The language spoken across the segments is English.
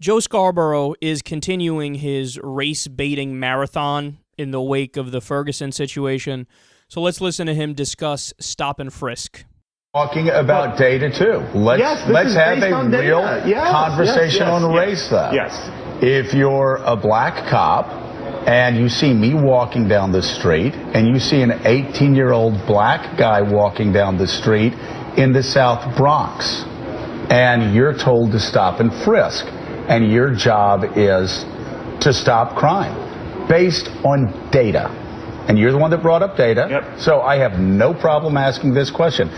Joe Scarborough is continuing his race-baiting marathon in the wake of the Ferguson situation. So let's listen to him discuss stop and frisk. Talking about data, too. Let's have a real conversation on race, though. Yes. If you're a black cop and you see me walking down the street and you see an 18-year-old black guy walking down the street in the South Bronx and you're told to stop and frisk, and your job is to stop crime based on data. And you're the one that brought up data, Yep. So I have no problem asking this question.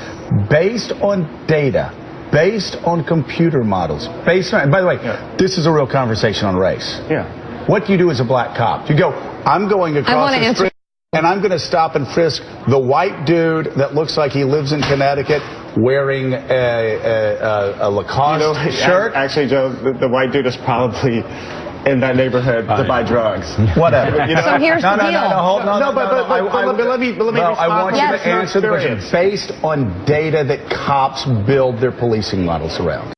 Based on data, based on computer models, based on, and by the way, This is a real conversation on race. Yeah. What do you do as a black cop? You go, I'm going across the street and I'm going to stop and frisk the white dude that looks like he lives in Connecticut wearing a Lacoste shirt. Actually, Joe, the white dude is probably in that neighborhood to buy drugs. Whatever. So here's the deal. But let me respond. I want you to answer the question based on data that cops build their policing models around.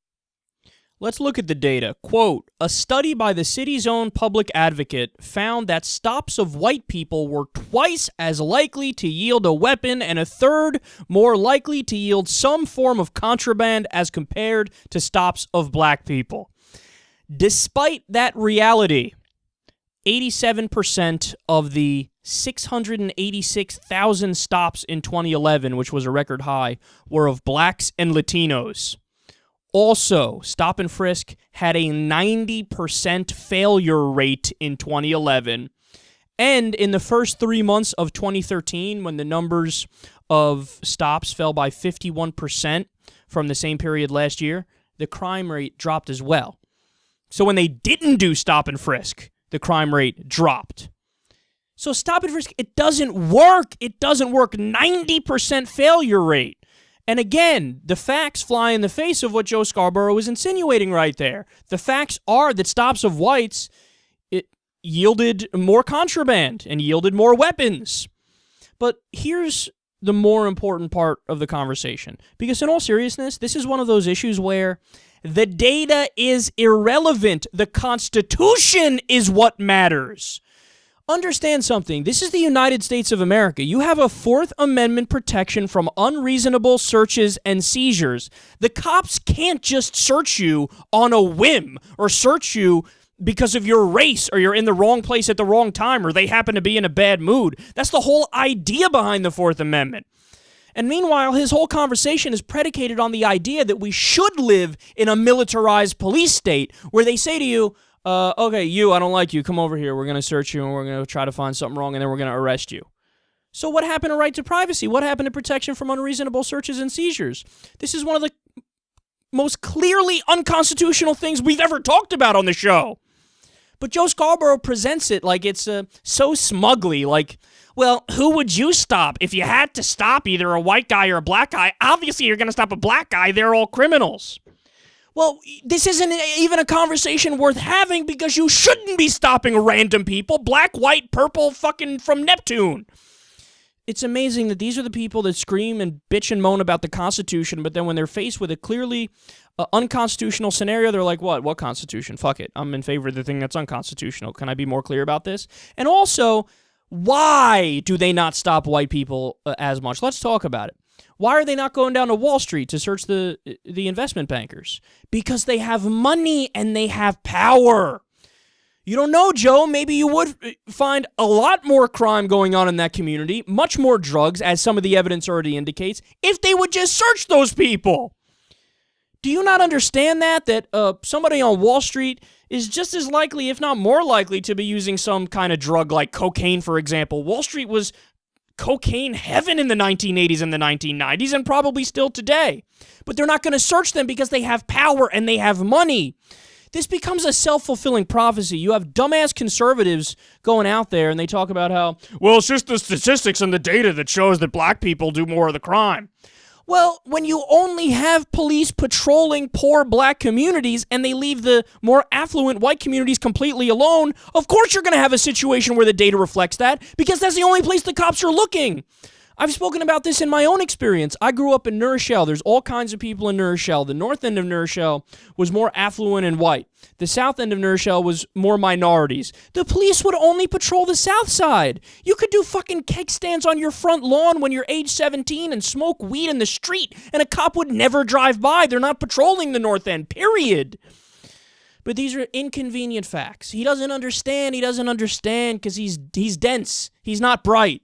Let's look at the data. Quote, a study by the city's own public advocate found that stops of white people were twice as likely to yield a weapon and a third more likely to yield some form of contraband as compared to stops of black people. Despite that reality, 87% of the 686,000 stops in 2011, which was a record high, were of blacks and Latinos. Also, stop and frisk had a 90% failure rate in 2011. And in the first 3 months of 2013, when the numbers of stops fell by 51% from the same period last year, the crime rate dropped as well. So when they didn't do stop and frisk, the crime rate dropped. So stop and frisk, it doesn't work. It doesn't work. 90% failure rate. And again, the facts fly in the face of what Joe Scarborough is insinuating right there. The facts are that stops of whites, it yielded more contraband and yielded more weapons. But here's the more important part of the conversation. Because in all seriousness, this is one of those issues where the data is irrelevant. The Constitution is what matters. Understand something. This is the United States of America. You have a Fourth Amendment protection from unreasonable searches and seizures. The cops can't just search you on a whim or search you because of your race or you're in the wrong place at the wrong time or they happen to be in a bad mood. That's the whole idea behind the Fourth Amendment. And meanwhile, his whole conversation is predicated on the idea that we should live in a militarized police state where they say to you, okay, I don't like you. Come over here. We're going to search you and we're going to try to find something wrong and then we're going to arrest you. So what happened to right to privacy? What happened to protection from unreasonable searches and seizures? This is one of the most clearly unconstitutional things we've ever talked about on the show. But Joe Scarborough presents it like it's so smugly, like, well, who would you stop? If you had to stop either a white guy or a black guy, obviously you're going to stop a black guy. They're all criminals. Well, this isn't even a conversation worth having because you shouldn't be stopping random people, black, white, purple, fucking from Neptune. It's amazing that these are the people that scream and bitch and moan about the Constitution, but then when they're faced with a clearly unconstitutional scenario, they're like, what Constitution? Fuck it. I'm in favor of the thing that's unconstitutional. Can I be more clear about this? And also, why do they not stop white people as much? Let's talk about it. Why are they not going down to Wall Street to search the investment bankers? Because they have money and they have power. You don't know, Joe. Maybe you would find a lot more crime going on in that community, much more drugs, as some of the evidence already indicates, if they would just search those people. Do you not understand that somebody on Wall Street is just as likely, if not more likely, to be using some kind of drug like cocaine, for example? Wall Street was cocaine heaven in the 1980s and the 1990s and probably still today. But they're not going to search them because they have power and they have money. This becomes a self-fulfilling prophecy. You have dumbass conservatives going out there and they talk about how, well, it's just the statistics and the data that shows that black people do more of the crime. Well, when you only have police patrolling poor black communities and they leave the more affluent white communities completely alone, of course you're going to have a situation where the data reflects that because that's the only place the cops are looking. I've spoken about this in my own experience. I grew up in New Rochelle. There's all kinds of people in New Rochelle. The north end of New Rochelle was more affluent and white. The south end of New Rochelle was more minorities. The police would only patrol the south side. You could do fucking keg stands on your front lawn when you're age 17 and smoke weed in the street, and a cop would never drive by. They're not patrolling the north end, period. But these are inconvenient facts. He doesn't understand because he's dense. He's not bright.